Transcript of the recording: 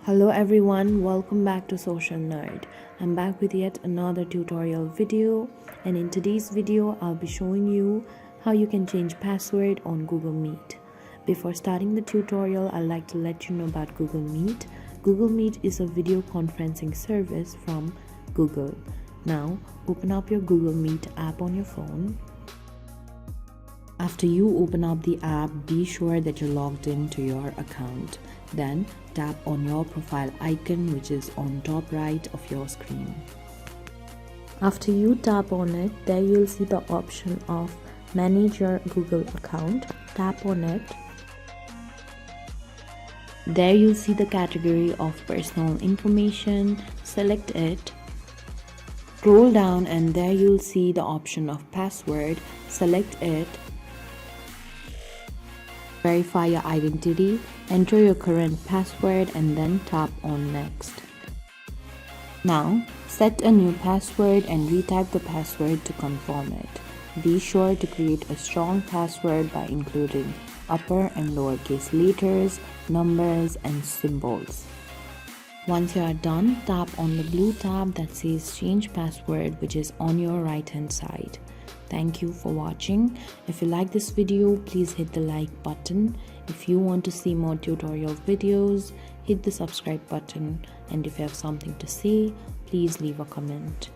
Hello everyone, welcome back to Social Nerd. I'm back with yet another tutorial video, and in today's video I'll be showing you how you can change password on Google Meet. Before starting the tutorial, I'd like to let you know about Google Meet. Google Meet is a video conferencing service from Google. Now open up your Google Meet app on your phone. After you open up the app, be sure that you're logged into your account. Then tap on your profile icon, which is on top right of your screen. After you tap on it, there you'll see the option of manage your Google account. Tap on it. There you'll see the category of personal information. Select it. Scroll down and there you'll see the option of password. Select it. Verify your identity, enter your current password and then tap on next. Now set a new password and retype the password to confirm it. Be sure to create a strong password by including upper and lowercase letters, numbers and symbols. Once you are done, tap on the blue tab that says change password, which is on your right hand side. Thank you for watching. If you like this video, please hit the like button. If you want to see more tutorial videos, hit the subscribe button. And if you have something to say, please leave a comment.